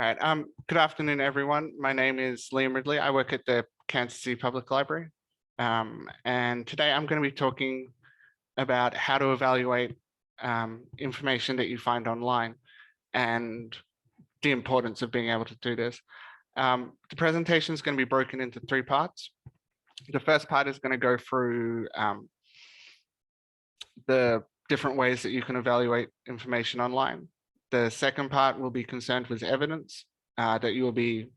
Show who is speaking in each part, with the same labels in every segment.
Speaker 1: All right. Good afternoon, everyone. My name is Liam Ridley. I work at the Kansas City Public Library. And today I'm going to be talking about how to evaluate information that you find online and the importance of being able to do this. The presentation is going to be broken into 3 parts. The first part is going to go through the different ways that you can evaluate information online. The second part will be concerned with evidence that you will be,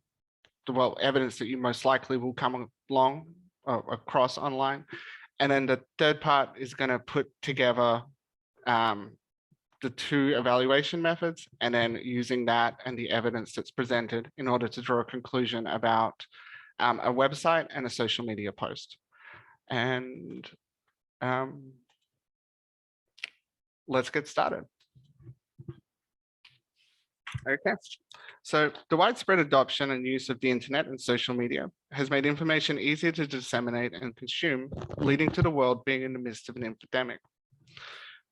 Speaker 1: evidence that you most likely will come along across online. And then the third part is going to put together the 2 evaluation methods, and then using that and the evidence that's presented in order to draw a conclusion about a website and a social media post. And let's get started. Okay, so the widespread adoption and use of the internet and social media has made information easier to disseminate and consume, leading to the world being in the midst of an infodemic.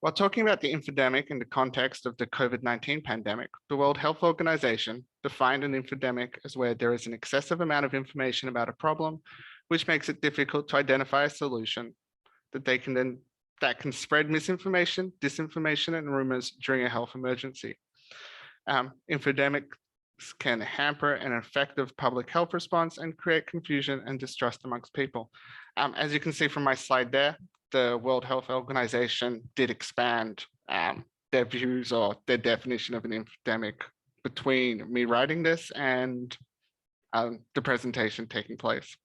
Speaker 1: While talking about the infodemic in the context of the COVID-19 pandemic, the World Health Organization defined an infodemic as where there is an excessive amount of information about a problem, which makes it difficult to identify a solution that can spread misinformation, disinformation, and rumors during a health emergency. Infodemics can hamper an effective public health response and create confusion and distrust amongst people. As you can see from my slide there, the World Health Organization did expand their views or their definition of an infodemic between me writing this and the presentation taking place.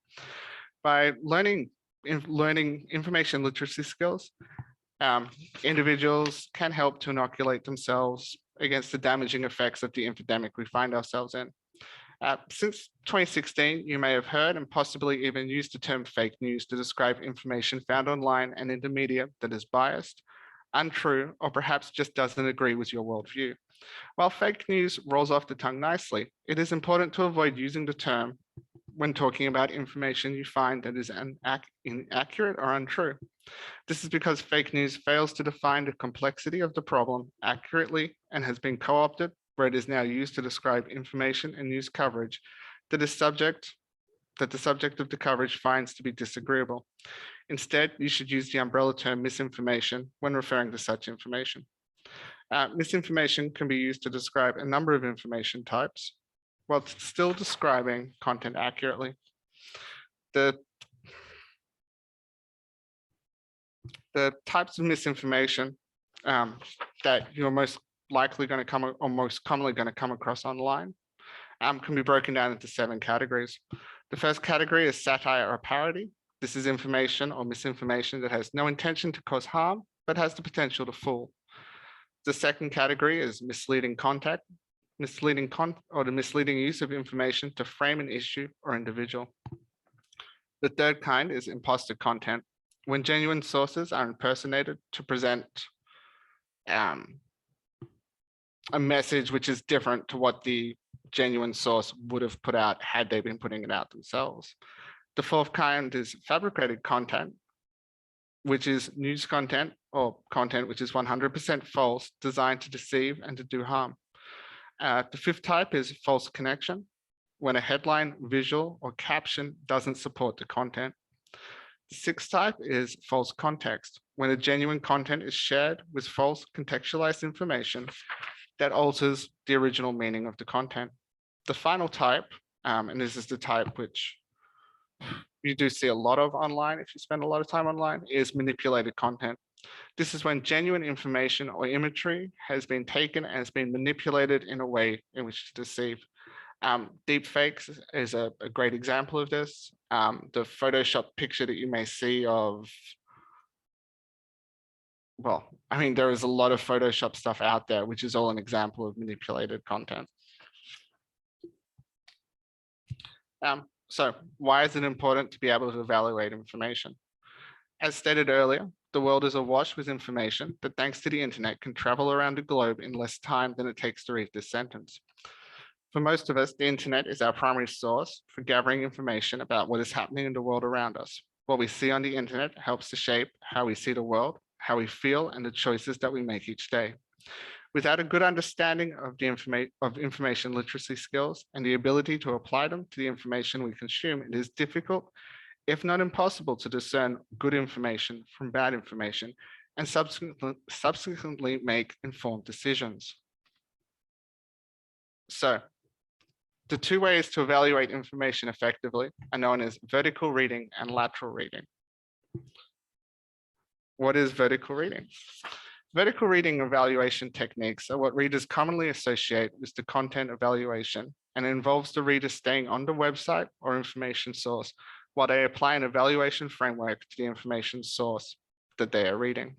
Speaker 1: By learning information literacy skills, individuals can help to inoculate themselves against the damaging effects of the infodemic we find ourselves in. Since 2016, you may have heard and possibly even used the term fake news to describe information found online and in the media that is biased, untrue, or perhaps just doesn't agree with your worldview. While fake news rolls off the tongue nicely, it is important to avoid using the term when talking about information you find that is inaccurate or untrue. This is because fake news fails to define the complexity of the problem accurately and has been co-opted, where it is now used to describe information and news coverage that the subject of the coverage finds to be disagreeable. Instead, you should use the umbrella term misinformation when referring to such information. Misinformation can be used to describe a number of information types while still describing content accurately. The types of misinformation that you're most likely going to come or most commonly going to come across online can be broken down into 7 categories. The first category is satire or parody. This is information or misinformation that has no intention to cause harm, but has the potential to fool. The second category is misleading content, the misleading use of information to frame an issue or individual. The third kind is imposter content, when genuine sources are impersonated to present a message which is different to what the genuine source would have put out had they been putting it out themselves. The fourth kind is fabricated content, which is news content or content which is 100% false, designed to deceive and to do harm. The fifth type is false connection, when a headline, visual, or caption doesn't support the content. The sixth type is false context, when a genuine content is shared with false contextualized information that alters the original meaning of the content. The final type, and this is the type which you do see a lot of online if you spend a lot of time online, is manipulated content. This is when genuine information or imagery has been taken and has been manipulated in a way in which to deceive. Deepfakes is a great example of this. The Photoshop picture that you may see of, well, I mean, there is a lot of Photoshop stuff out there, which is all an example of manipulated content. So why is it important to be able to evaluate information? As stated earlier, the world is awash with information that, thanks to the internet, can travel around the globe in less time than it takes to read this sentence. For most of us, the internet is our primary source for gathering information about what is happening in the world around us. What we see on the internet helps to shape how we see the world, how we feel, and the choices that we make each day. Without a good understanding of the information literacy skills and the ability to apply them to the information we consume, it is difficult, if not impossible, to discern good information from bad information and subsequently make informed decisions. So the two ways to evaluate information effectively are known as vertical reading and lateral reading. What is vertical reading? Vertical reading evaluation techniques are what readers commonly associate with the content evaluation, and it involves the reader staying on the website or information source while they apply an evaluation framework to the information source that they are reading.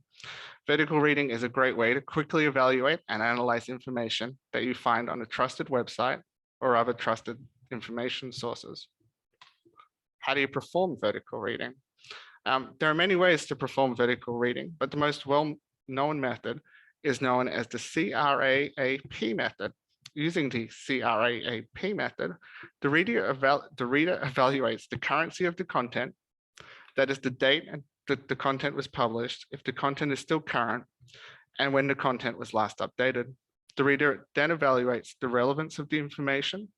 Speaker 1: Vertical reading is a great way to quickly evaluate and analyze information that you find on a trusted website or other trusted information sources. How do you perform vertical reading? There are many ways to perform vertical reading, but the most well-known method is known as the Craap method. Using the Craap method, the reader evaluates the currency of the content, that is the date that the content was published, if the content is still current, and when the content was last updated. The reader then evaluates the relevance of the information,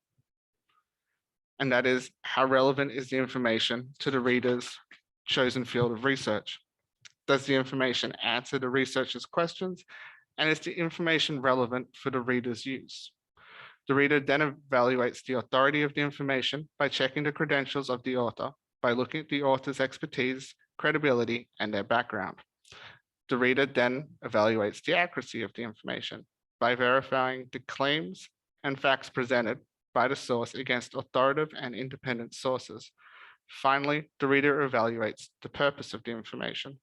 Speaker 1: and that is how relevant is the information to the reader's chosen field of research. Does the information answer the researcher's questions, and is the information relevant for the reader's use? The reader then evaluates the authority of the information by checking the credentials of the author, by looking at the author's expertise, credibility, and their background. The reader then evaluates the accuracy of the information by verifying the claims and facts presented by the source against authoritative and independent sources. Finally, the reader evaluates the purpose of the information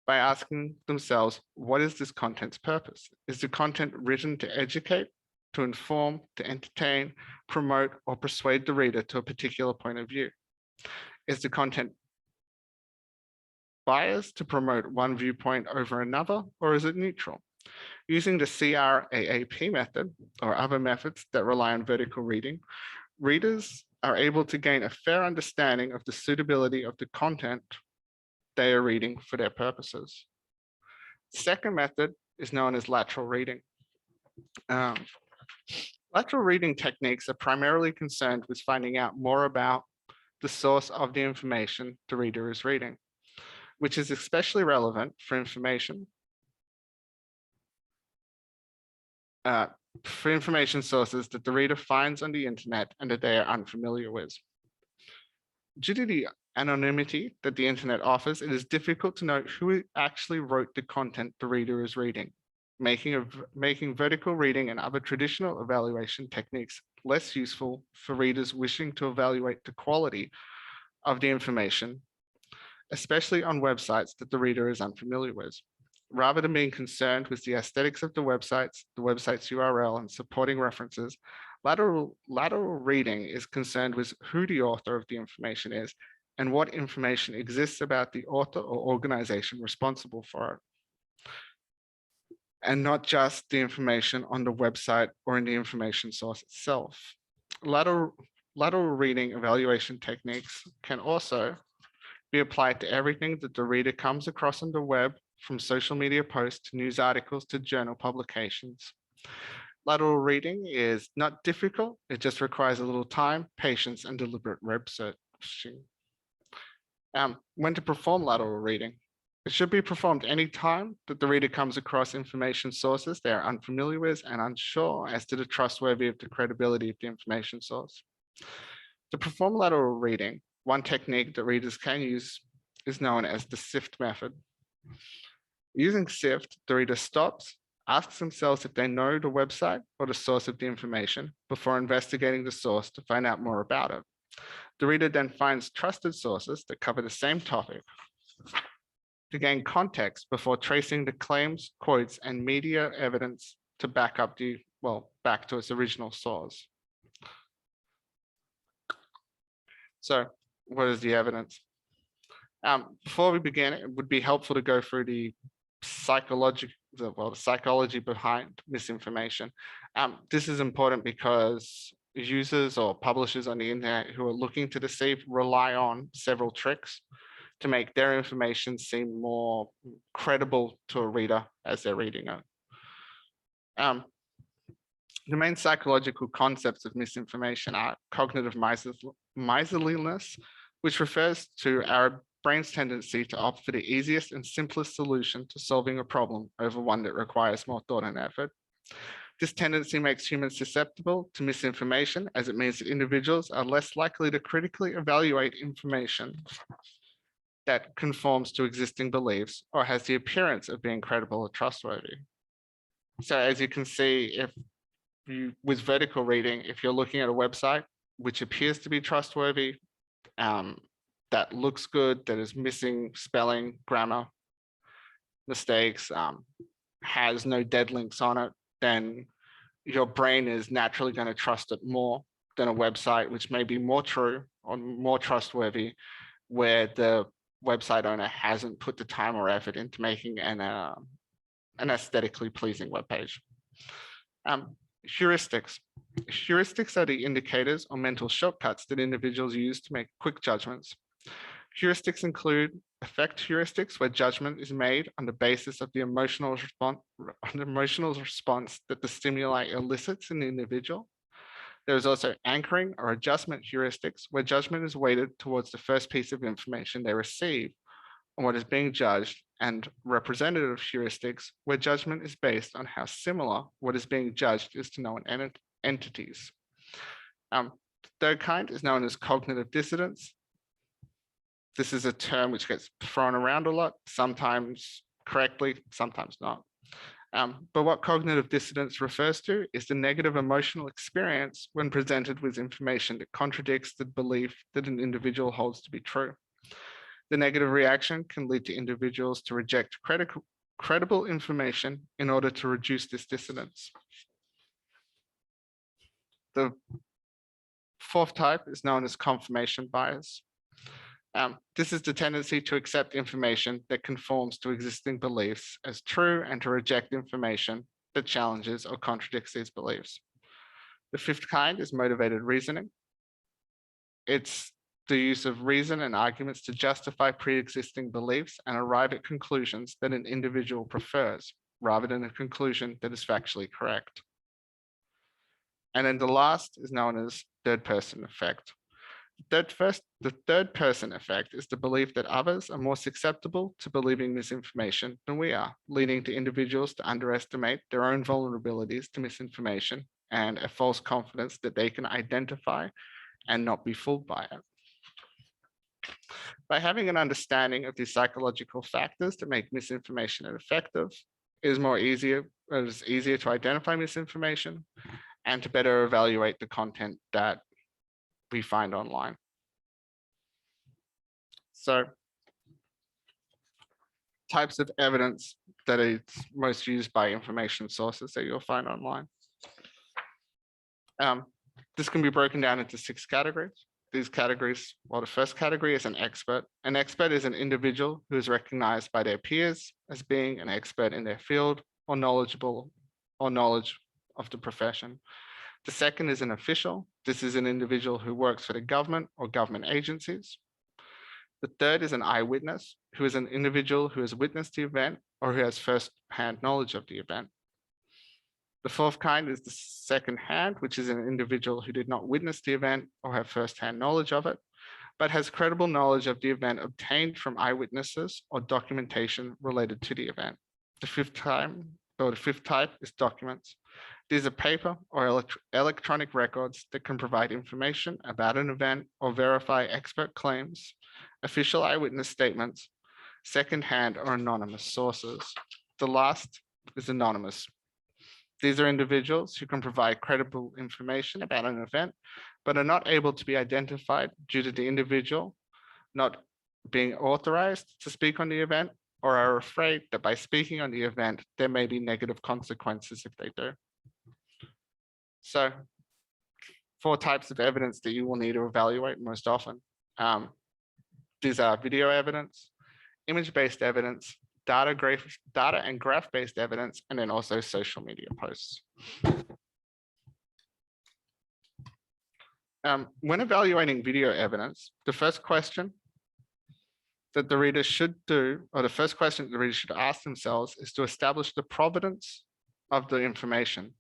Speaker 1: by asking themselves, what is this content's purpose? Is the content written to educate, to inform, to entertain, promote, or persuade the reader to a particular point of view? Is the content biased to promote one viewpoint over another, or is it neutral? Using the Craap method or other methods that rely on vertical reading, readers are able to gain a fair understanding of the suitability of the content they are reading for their purposes. The second method is known as lateral reading. Lateral reading techniques are primarily concerned with finding out more about the source of the information the reader is reading, which is especially relevant for information sources that the reader finds on the internet and that they are unfamiliar with. Due to the anonymity that the internet offers, it is difficult to know who actually wrote the content the reader is reading, making vertical reading and other traditional evaluation techniques less useful for readers wishing to evaluate the quality of the information, especially on websites that the reader is unfamiliar with. Rather than being concerned with the aesthetics of the website's URL and supporting references, lateral reading is concerned with who the author of the information is and what information exists about the author or organization responsible for it, and not just the information on the website or in the information source itself. Lateral reading evaluation techniques can also be applied to everything that the reader comes across on the web, from social media posts to news articles to journal publications. Lateral reading is not difficult. It just requires a little time, patience, and deliberate web searching. When to perform lateral reading? It should be performed any time that the reader comes across information sources they are unfamiliar with and unsure as to the trustworthiness of the credibility of the information source. To perform lateral reading, one technique that readers can use is known as the Sift method. Using Sift, the reader stops, asks themselves if they know the website or the source of the information before investigating the source to find out more about it. The reader then finds trusted sources that cover the same topic to gain context before tracing the claims, quotes, and media evidence to back up back to its original source. So what is the evidence? Before we begin, it would be helpful to go through the psychology behind misinformation. This is important because users or publishers on the internet who are looking to deceive rely on several tricks to make their information seem more credible to a reader as they're reading it. The main psychological concepts of misinformation are cognitive miserliness, which refers to our brain's tendency to opt for the easiest and simplest solution to solving a problem over one that requires more thought and effort. This tendency makes humans susceptible to misinformation, as it means that individuals are less likely to critically evaluate information that conforms to existing beliefs or has the appearance of being credible or trustworthy. So as you can see, with vertical reading, if you're looking at a website which appears to be trustworthy, that looks good, that is missing spelling, grammar mistakes, has no dead links on it, then your brain is naturally going to trust it more than a website which may be more true or more trustworthy, where the website owner hasn't put the time or effort into making an aesthetically pleasing web page. Heuristics. Heuristics are the indicators or mental shortcuts that individuals use to make quick judgments. Heuristics include affect heuristics, where judgment is made on the basis of the emotional response that the stimuli elicits in the individual. There is also anchoring or adjustment heuristics, where judgment is weighted towards the first piece of information they receive on what is being judged, and representative heuristics, where judgment is based on how similar what is being judged is to known entities. The third kind is known as cognitive dissonance. This is a term which gets thrown around a lot, sometimes correctly, sometimes not. But what cognitive dissonance refers to is the negative emotional experience when presented with information that contradicts the belief that an individual holds to be true. The negative reaction can lead to individuals to reject credible information in order to reduce this dissonance. The fourth type is known as confirmation bias. This is the tendency to accept information that conforms to existing beliefs as true and to reject information that challenges or contradicts these beliefs. The fifth kind is motivated reasoning. It's the use of reason and arguments to justify pre-existing beliefs and arrive at conclusions that an individual prefers, rather than a conclusion that is factually correct. And then the last is known as third-person effect. The third-person effect is the belief that others are more susceptible to believing misinformation than we are, leading to individuals to underestimate their own vulnerabilities to misinformation and a false confidence that they can identify and not be fooled by it. By having an understanding of these psychological factors that make misinformation effective, it is easier to identify misinformation and to better evaluate the content that we find online. So, types of evidence that is most used by information sources that you'll find online. This can be broken down into 6 categories. These categories, well, the first category is an expert. An expert is an individual who is recognized by their peers as being an expert in their field or knowledgeable or knowledge of the profession. The second is an official. This is an individual who works for the government or government agencies. The third is an eyewitness, who is an individual who has witnessed the event or who has first-hand knowledge of the event. The fourth kind is the second-hand, which is an individual who did not witness the event or have first-hand knowledge of it, but has credible knowledge of the event obtained from eyewitnesses or documentation related to the event. The fifth type is documents. These are paper or electronic records that can provide information about an event or verify expert claims, official eyewitness statements, second-hand or anonymous sources. The last is anonymous. These are individuals who can provide credible information about an event, but are not able to be identified due to the individual not being authorized to speak on the event, or are afraid that by speaking on the event, there may be negative consequences if they do. So 4 types of evidence that you will need to evaluate most often. These are video evidence, image-based evidence, data and graph-based evidence, and then also social media posts. When evaluating video evidence, the first question that the reader should do, or the first question that the reader should ask themselves, is to establish the provenance of the information.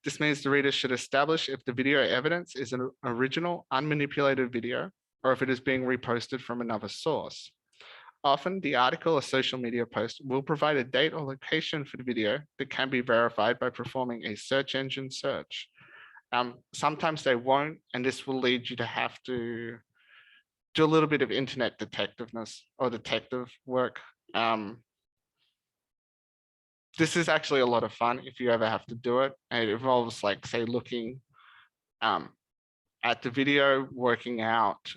Speaker 1: This means the reader should establish if the video evidence is an original, unmanipulated video, or if it is being reposted from another source. Often, the article or social media post will provide a date or location for the video that can be verified by performing a search engine search. Sometimes they won't, and this will lead you to have to do a little bit of internet detectiveness or detective work. This is actually a lot of fun if you ever have to do it. And it involves, like, say, looking at the video, working out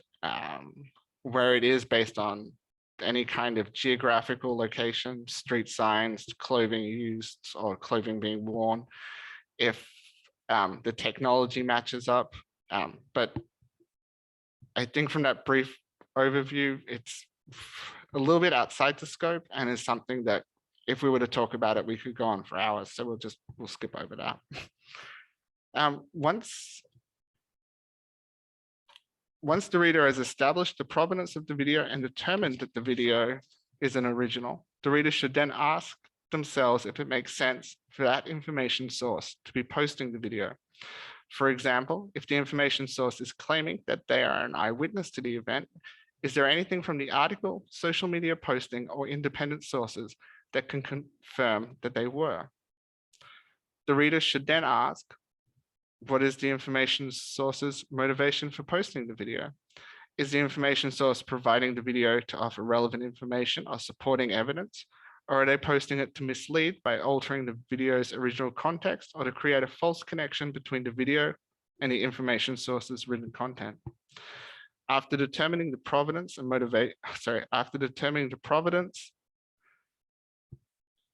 Speaker 1: where it is based on any kind of geographical location, street signs, clothing used, or clothing being worn, if the technology matches up. But I think from that brief overview, it's a little bit outside the scope and is something that if we were to talk about it, we could go on for hours. So we'll skip over that. Once the reader has established the provenance of the video and determined that the video is an original, the reader should then ask themselves if it makes sense for that information source to be posting the video. For example, if the information source is claiming that they are an eyewitness to the event, is there anything from the article, social media posting, or independent sources that can confirm that they were? The reader should then ask, what is the information source's motivation for posting the video? Is the information source providing the video to offer relevant information or supporting evidence? Or are they posting it to mislead by altering the video's original context or to create a false connection between the video and the information source's written content? After determining the provenance and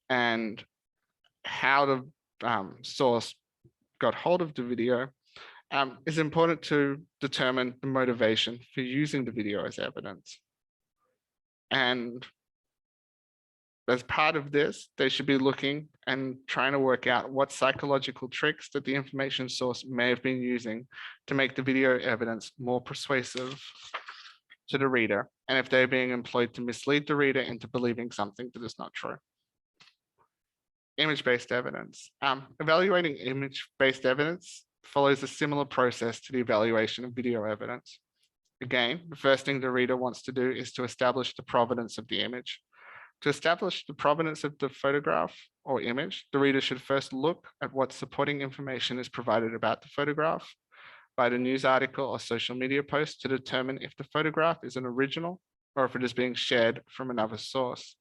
Speaker 1: and how the source got hold of the video, it's important to determine the motivation for using the video as evidence. And as part of this, they should be looking and trying to work out what psychological tricks that the information source may have been using to make the video evidence more persuasive to the reader, and if they're being employed to mislead the reader into believing something that is not true. Image-based evidence. Evaluating image-based evidence follows a similar process to the evaluation of video evidence. Again, the first thing the reader wants to do is to establish the provenance of the image. To establish the provenance of the photograph or image, the reader should first look at what supporting information is provided about the photograph by the news article or social media post to determine if the photograph is an original or if it is being shared from another source.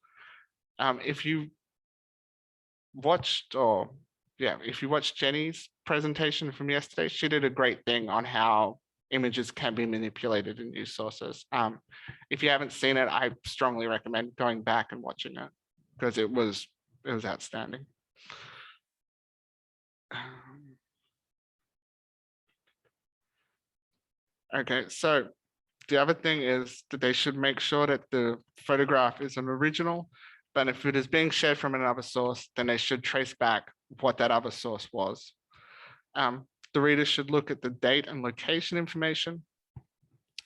Speaker 1: If you watched Jenny's presentation from yesterday, she did a great thing on how images can be manipulated in news sources. If you haven't seen it, I strongly recommend going back and watching it because it was outstanding. Okay, so the other thing is that they should make sure that the photograph is an original, but if it is being shared from another source, then they should trace back what that other source was. The reader should look at the date and location information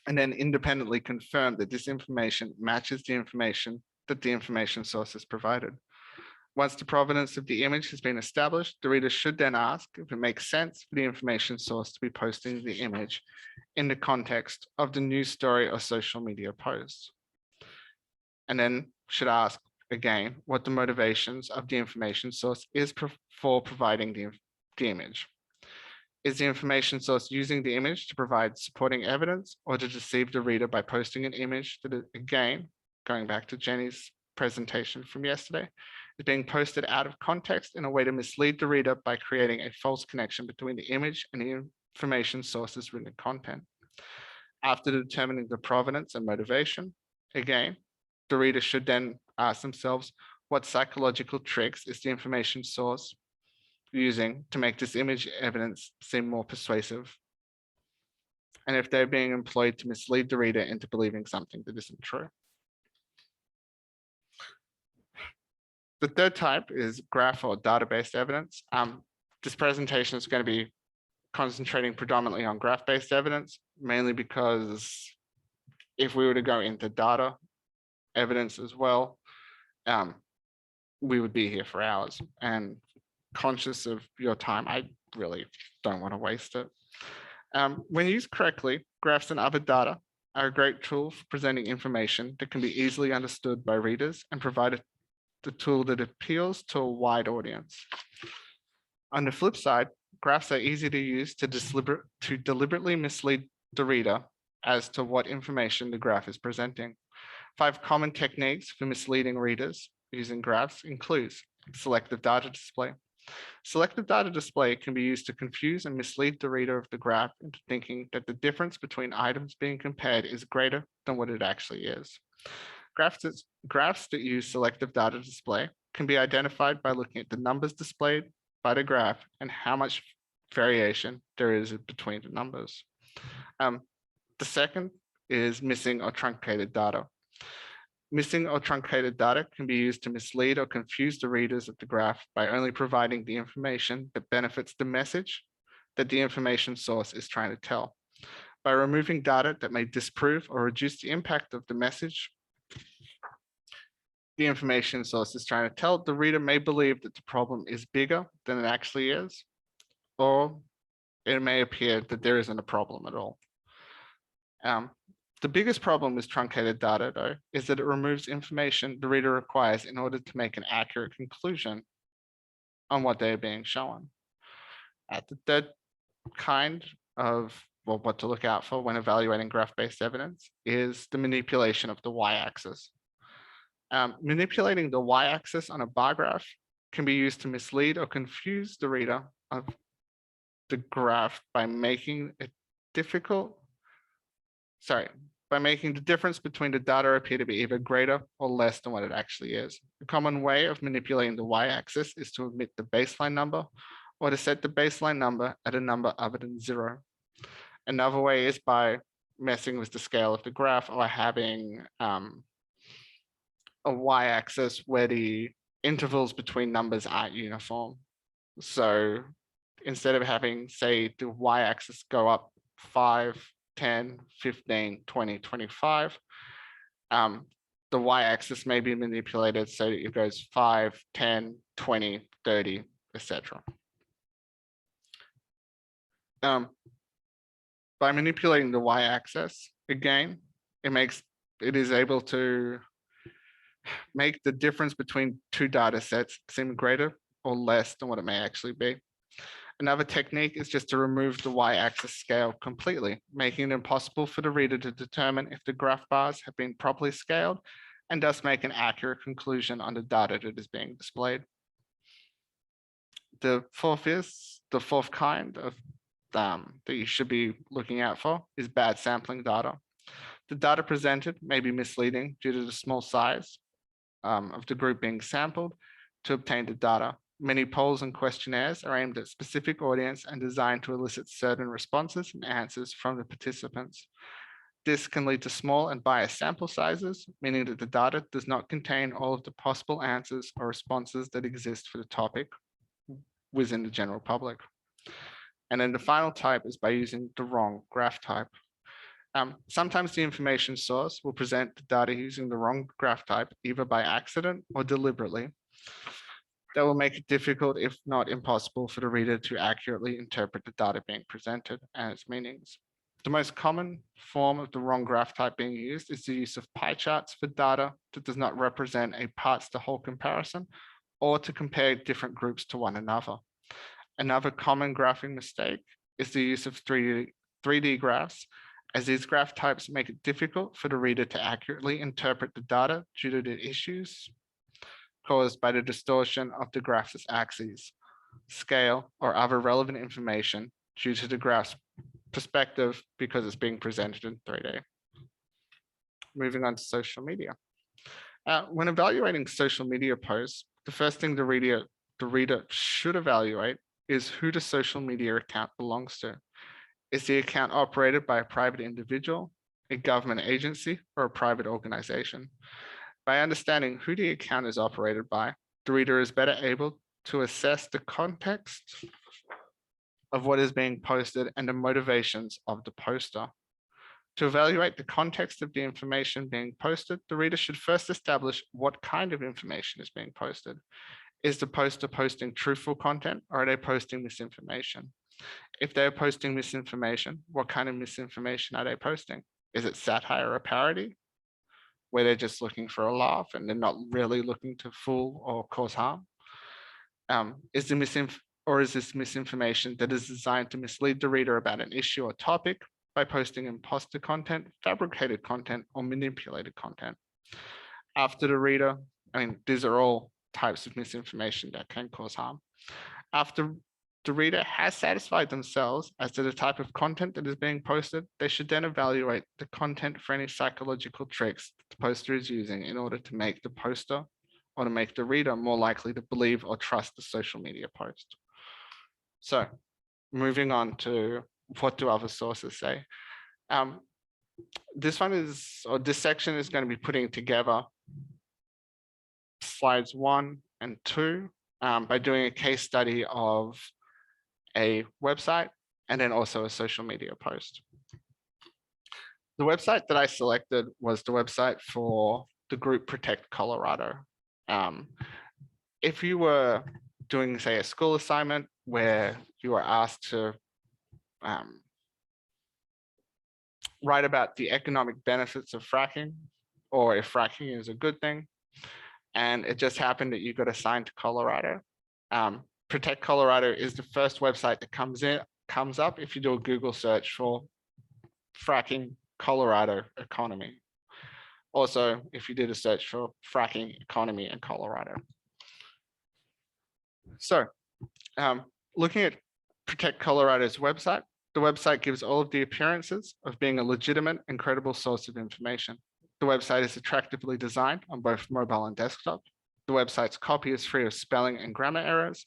Speaker 1: and then independently confirm that this information matches the information that the information source has provided. Once the provenance of the image has been established, the reader should then ask if it makes sense for the information source to be posting the image in the context of the news story or social media post. And then should ask again what the motivations of the information source is for providing the image. Is the information source using the image to provide supporting evidence or to deceive the reader by posting an image that, again, going back to Jenny's presentation from yesterday, is being posted out of context in a way to mislead the reader by creating a false connection between the image and the information source's written content? After determining the provenance and motivation, again, the reader should then ask themselves what psychological tricks is the information source using to make this image evidence seem more persuasive, and if they're being employed to mislead the reader into believing something that isn't true. The third type is graph or data-based evidence. This presentation is going to be concentrating predominantly on graph-based evidence, mainly because if we were to go into data evidence as well, we would be here for hours. And conscious of your time, I really don't want to waste it. When used correctly, graphs and other data are a great tool for presenting information that can be easily understood by readers and provide the tool that appeals to a wide audience. On the flip side, graphs are easy to use to deliberately mislead the reader as to what information the graph is presenting. 5 common techniques for misleading readers using graphs includes selective data display. Selective data display can be used to confuse and mislead the reader of the graph into thinking that the difference between items being compared is greater than what it actually is. Graphs that use selective data display can be identified by looking at the numbers displayed by the graph and how much variation there is between the numbers. The second is missing or truncated data. Missing or truncated data can be used to mislead or confuse the readers of the graph by only providing the information that benefits the message that the information source is trying to tell. By removing data that may disprove or reduce the impact of the message the information source is trying to tell, the reader may believe that the problem is bigger than it actually is, or it may appear that there isn't a problem at all. The biggest problem with truncated data, though, is that it removes information the reader requires in order to make an accurate conclusion on what they are being shown. The third kind of what to look out for when evaluating graph-based evidence is the manipulation of the y-axis. Manipulating the y-axis on a bar graph can be used to mislead or confuse the reader of the graph by making it by making the difference between the data appear to be either greater or less than what it actually is. A common way of manipulating the y-axis is to omit the baseline number or to set the baseline number at a number other than 0. Another way is by messing with the scale of the graph or having a y-axis where the intervals between numbers aren't uniform. So instead of having, say, the y-axis go up 5, 10, 15, 20, 25, the y-axis may be manipulated so that it goes 5, 10, 20, 30, etc. By manipulating the y-axis, again, it is able to make the difference between two data sets seem greater or less than what it may actually be. Another technique is just to remove the y-axis scale completely, making it impossible for the reader to determine if the graph bars have been properly scaled and thus make an accurate conclusion on the data that is being displayed. The fourth kind of that you should be looking out for is bad sampling data. The data presented may be misleading due to the small size of the group being sampled to obtain the data. Many polls and questionnaires are aimed at specific audience and designed to elicit certain responses and answers from the participants. This can lead to small and biased sample sizes, meaning that the data does not contain all of the possible answers or responses that exist for the topic within the general public. And then the final type is by using the wrong graph type. Sometimes the information source will present the data using the wrong graph type, either by accident or deliberately. That will make it difficult, if not impossible, for the reader to accurately interpret the data being presented and its meanings. The most common form of the wrong graph type being used is the use of pie charts for data that does not represent a parts to whole comparison or to compare different groups to one another. Another common graphing mistake is the use of 3D graphs, as these graph types make it difficult for the reader to accurately interpret the data due to the issues caused by the distortion of the graph's axes, scale, or other relevant information due to the graph's perspective because it's being presented in 3D. Moving on to social media. When evaluating social media posts, the first thing the reader should evaluate is who the social media account belongs to. Is the account operated by a private individual, a government agency, or a private organization? By understanding who the account is operated by, the reader is better able to assess the context of what is being posted and the motivations of the poster. To evaluate the context of the information being posted, the reader should first establish what kind of information is being posted. Is the poster posting truthful content, or are they posting misinformation? If they're posting misinformation, what kind of misinformation are they posting? Is it satire or parody, where they're just looking for a laugh and they're not really looking to fool or cause harm? Is this misinformation that is designed to mislead the reader about an issue or topic by posting imposter content, fabricated content, or manipulated content? After the reader, I mean, these are all types of misinformation that can cause harm. After the reader has satisfied themselves as to the type of content that is being posted, they should then evaluate the content for any psychological tricks the poster is using in order to make the poster or to make the reader more likely to believe or trust the social media post. So moving on to what do other sources say? This section is going to be putting together slides 1 and 2 by doing a case study of a website and then also a social media post. The website that I selected was the website for the group Protect Colorado. If you were doing, say, a school assignment where you were asked to write about the economic benefits of fracking, or if fracking is a good thing, and it just happened that you got assigned to Colorado, Protect Colorado is the first website that comes up if you do a Google search for fracking Colorado economy. Also, if you did a search for fracking economy in Colorado. So looking at Protect Colorado's website, the website gives all of the appearances of being a legitimate and credible source of information. The website is attractively designed on both mobile and desktop. The website's copy is free of spelling and grammar errors,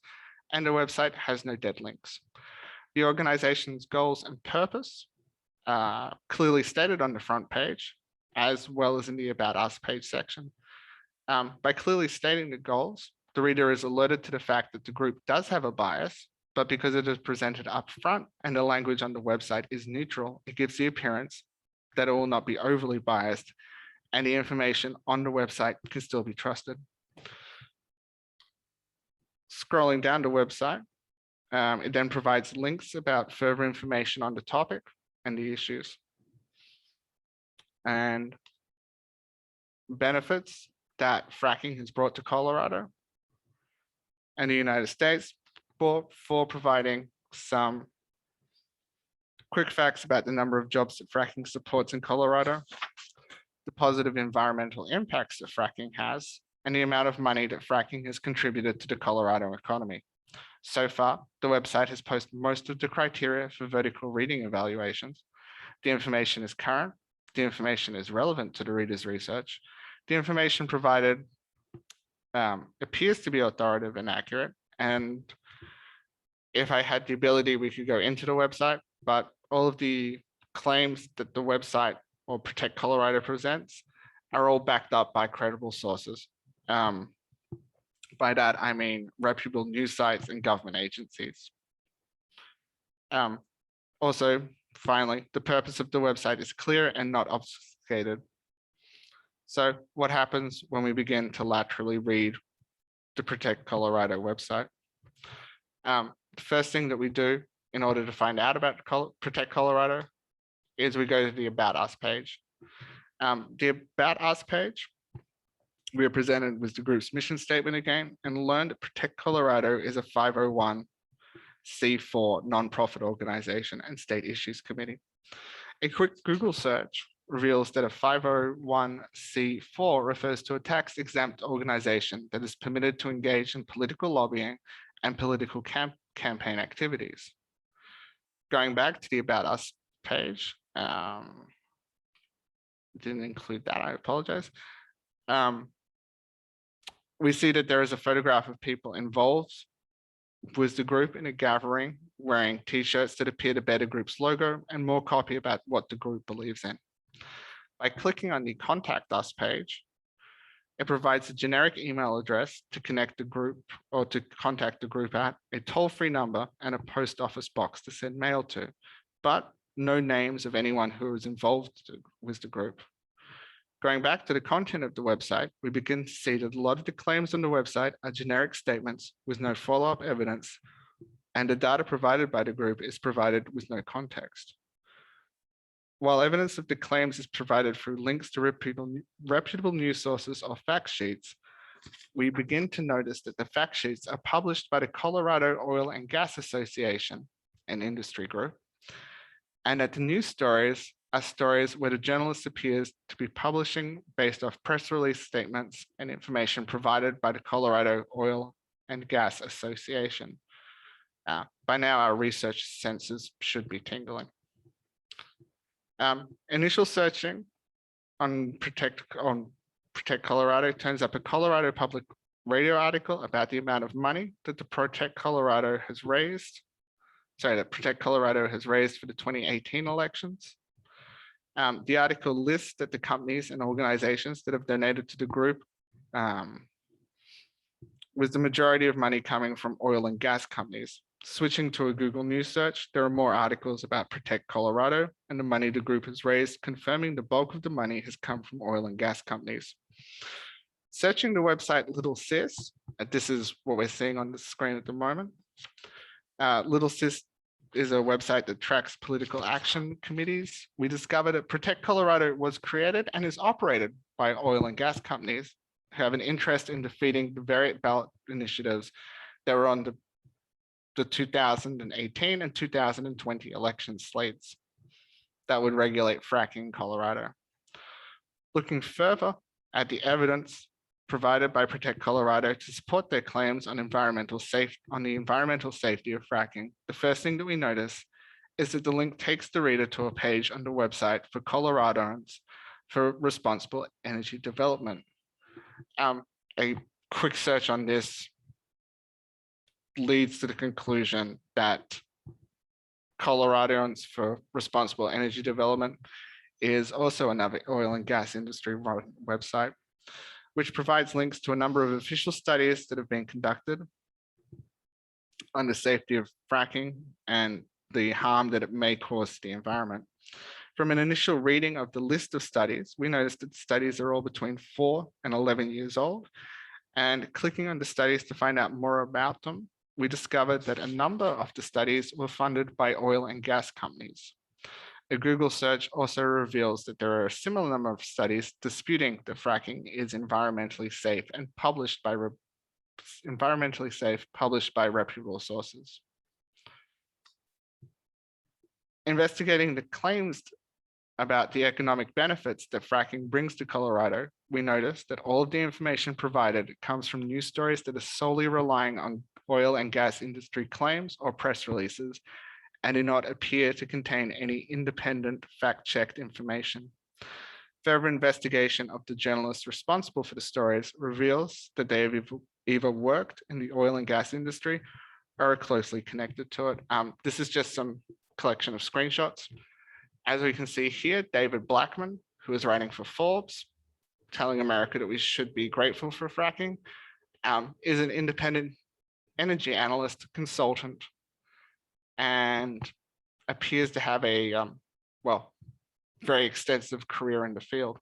Speaker 1: and the website has no dead links. The organization's goals and purpose are clearly stated on the front page, as well as in the About Us page section. By clearly stating the goals, the reader is alerted to the fact that the group does have a bias, but because it is presented up front and the language on the website is neutral, it gives the appearance that it will not be overly biased and the information on the website can still be trusted. Scrolling down the website, it then provides links about further information on the topic and the issues. And benefits that fracking has brought to Colorado and the United States for providing some quick facts about the number of jobs that fracking supports in Colorado, the positive environmental impacts that fracking has, and the amount of money that fracking has contributed to the Colorado economy. So far, the website has posted most of the criteria for vertical reading evaluations. The information is current, the information is relevant to the reader's research, the information provided appears to be authoritative and accurate, and if I had the ability, we could go into the website, but all of the claims that the website or Protect Colorado presents are all backed up by credible sources. By that, I mean reputable news sites and government agencies. Also, finally, the purpose of the website is clear and not obfuscated. So what happens when we begin to laterally read the Protect Colorado website? The first thing that we do in order to find out about Protect Colorado is we go to the About Us page. The About Us page, we are presented with the group's mission statement again and learned that Protect Colorado is a 501c4 nonprofit organization and state issues committee. A quick Google search reveals that a 501c4 refers to a tax-exempt organization that is permitted to engage in political lobbying and political campaign activities. Going back to the About Us page, didn't include that, I apologize. We see that there is a photograph of people involved with the group in a gathering wearing t-shirts that appear to bear the group's logo and more copy about what the group believes in. By clicking on the Contact Us page, it provides a generic email address to connect the group or to contact the group at, a toll-free number, and a post office box to send mail to, but no names of anyone who is involved with the group. Going back to the content of the website, we begin to see that a lot of the claims on the website are generic statements with no follow-up evidence, and the data provided by the group is provided with no context. While evidence of the claims is provided through links to reputable news sources or fact sheets, we begin to notice that the fact sheets are published by the Colorado Oil and Gas Association, an industry group, and that the news stories are stories where the journalist appears to be publishing based off press release statements and information provided by the Colorado Oil and Gas Association. By now, our research senses should be tingling. Initial searching on Protect Colorado turns up a Colorado Public Radio article about the amount of money that the Protect Colorado has raised. That Protect Colorado has raised for the 2018 elections. The article lists that the companies and organizations that have donated to the group, with the majority of money coming from oil and gas companies. Switching to a Google News search, there are more articles about Protect Colorado and the money the group has raised, confirming the bulk of the money has come from oil and gas companies. Searching the website Little Sis, this is what we're seeing on the screen at the moment. Little Sis is a website that tracks political action committees. We discovered that Protect Colorado was created and is operated by oil and gas companies who have an interest in defeating the various ballot initiatives that were on the 2018 and 2020 election slates that would regulate fracking in Colorado. Looking further at the evidence provided by Protect Colorado to support their claims on the environmental safety of fracking, the first thing that we notice is that the link takes the reader to a page on the website for Coloradans for responsible energy development. A quick search on this leads to the conclusion that Coloradans for Responsible Energy Development is also another oil and gas industry website, which provides links to a number of official studies that have been conducted on the safety of fracking and the harm that it may cause to the environment. From an initial reading of the list of studies, we noticed that studies are all between 4 and 11 years old. And clicking on the studies to find out more about them, we discovered that a number of the studies were funded by oil and gas companies. A Google search also reveals that there are a similar number of studies disputing that fracking is environmentally safe and published by reputable sources. Investigating the claims about the economic benefits that fracking brings to Colorado, we noticed that all of the information provided comes from news stories that are solely relying on oil and gas industry claims or press releases and do not appear to contain any independent fact-checked information. Further investigation of the journalists responsible for the stories reveals that they have either worked in the oil and gas industry or are closely connected to it. This is just some collection of screenshots. As we can see here, David Blackman, who is writing for Forbes, telling America that we should be grateful for fracking, is an independent energy analyst consultant and appears to have a, very extensive career in the field.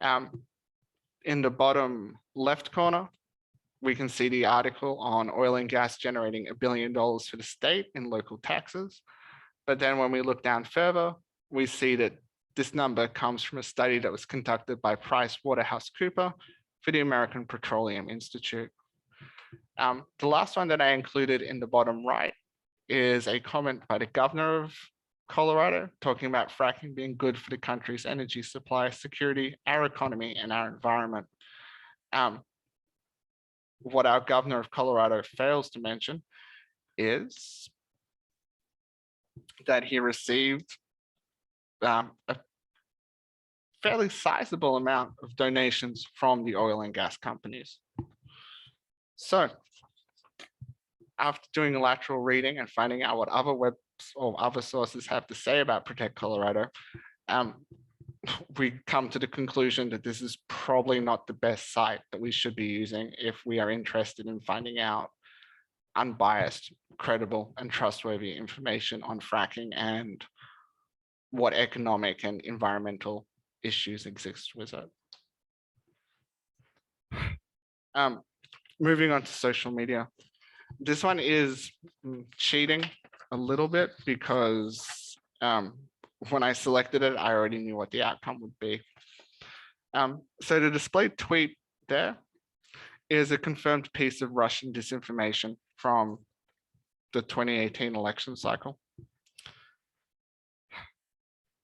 Speaker 1: In the bottom left corner, we can see the article on oil and gas generating $1 billion for the state in local taxes. But then when we look down further, we see that this number comes from a study that was conducted by PricewaterhouseCoopers for the American Petroleum Institute. The last one that I included in the bottom right is a comment by the governor of Colorado talking about fracking being good for the country's energy supply, security, our economy, and our environment. What our governor of Colorado fails to mention is that he received a fairly sizable amount of donations from the oil and gas companies. So after doing a lateral reading and finding out what other webs or other sources have to say about Protect Colorado, we come to the conclusion that this is probably not the best site that we should be using if we are interested in finding out unbiased, credible, and trustworthy information on fracking and what economic and environmental issues exist with it. Moving on to social media. This one is cheating a little bit because when I selected it, I already knew what the outcome would be. So the displayed tweet there is a confirmed piece of Russian disinformation from the 2018 election cycle.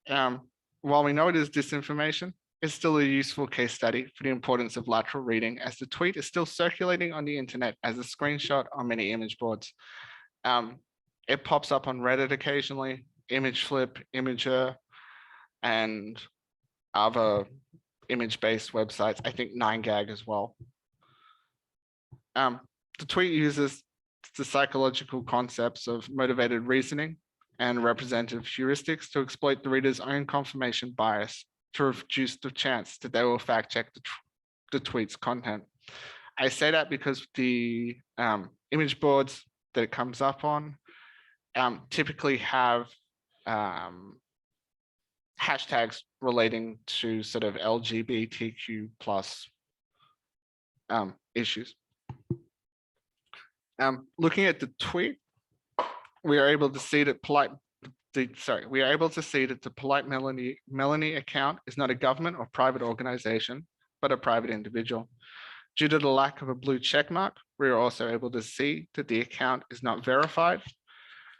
Speaker 1: While we know it is disinformation, it's still a useful case study for the importance of lateral reading, as the tweet is still circulating on the internet as a screenshot on many image boards. It pops up on Reddit occasionally, ImageFlip, Imager, and other image-based websites, I think 9gag as well. The tweet uses the psychological concepts of motivated reasoning and representative heuristics to exploit the reader's own confirmation bias to reduce the chance that they will fact check the tweet's content. I say that because the image boards that it comes up on typically have hashtags relating to sort of LGBTQ plus issues. Looking at the tweet, we are able to see that the Polite Melanie account is not a government or private organization, but a private individual. Due to the lack of a blue check mark, we are also able to see that the account is not verified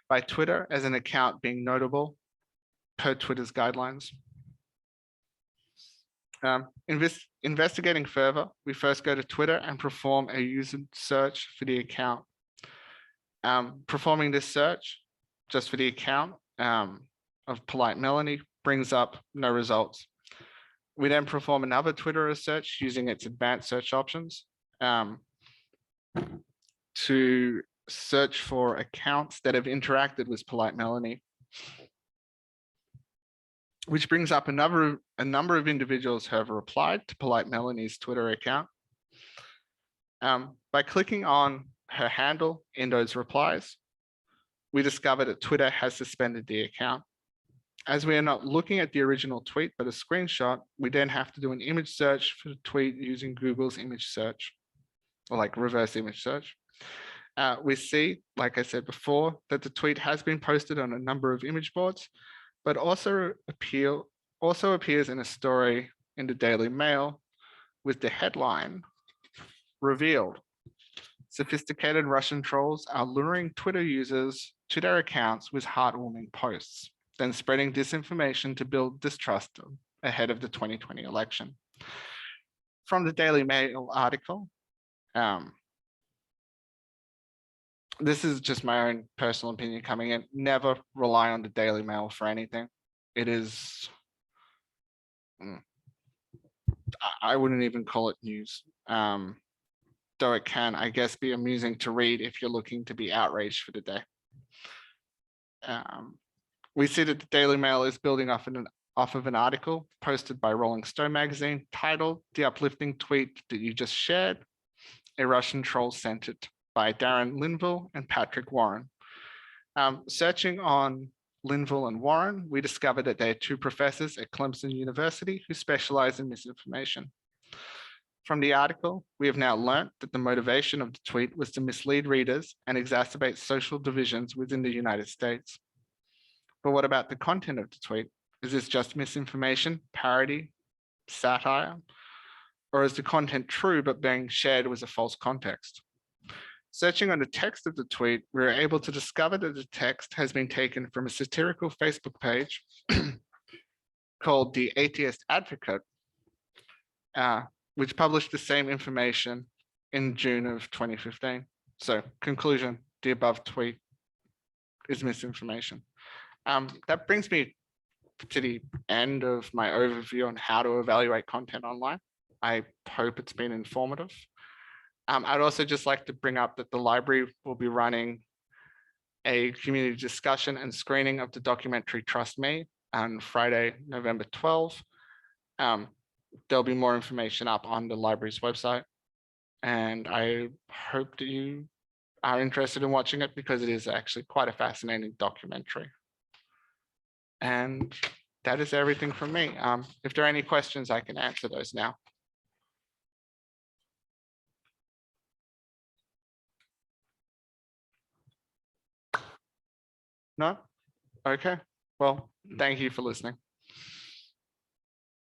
Speaker 1: by Twitter as an account being notable per Twitter's guidelines. Investigating further, we first go to Twitter and perform a user search for the account. Performing this search just for the account of Polite Melanie brings up no results. We then perform another Twitter search using its advanced search options to search for accounts that have interacted with Polite Melanie, which brings up a number of individuals who have replied to Polite Melanie's Twitter account. By clicking on her handle in those replies, we discover that Twitter has suspended the account. As we are not looking at the original tweet, but a screenshot, we then have to do an image search for the tweet using Google's image search, or like reverse image search. We see, like I said before, that the tweet has been posted on a number of image boards, but also appears in a story in the Daily Mail with the headline, "Revealed: Sophisticated Russian trolls are luring Twitter users to their accounts with heartwarming posts, then spreading disinformation to build distrust ahead of the 2020 election." From the Daily Mail article, this is just my own personal opinion coming in. Never rely on the Daily Mail for anything. It is, I wouldn't even call it news. Though it can, I guess, be amusing to read if you're looking to be outraged for the day. We see that the Daily Mail is building off of an article posted by Rolling Stone magazine titled "The Uplifting Tweet That You Just Shared, a Russian Troll Sent It," by Darren Linville and Patrick Warren. Searching on Linville and Warren, we discovered that they are two professors at Clemson University who specialize in misinformation. From the article, we have now learnt that the motivation of the tweet was to mislead readers and exacerbate social divisions within the United States. But what about the content of the tweet? Is this just misinformation, parody, satire? Or is the content true but being shared with a false context? Searching on the text of the tweet, we were able to discover that the text has been taken from a satirical Facebook page called The Atheist Advocate, which published the same information in June of 2015. So, conclusion, the above tweet is misinformation. That brings me to the end of my overview on how to evaluate content online. I hope it's been informative. I'd also just like to bring up that the library will be running a community discussion and screening of the documentary Trust Me on Friday, November 12th. There'll be more information up on the library's website. And I hope that you are interested in watching it because it is actually quite a fascinating documentary. And that is everything from me. If there are any questions, I can answer those now. No? Okay. Well, thank you for listening.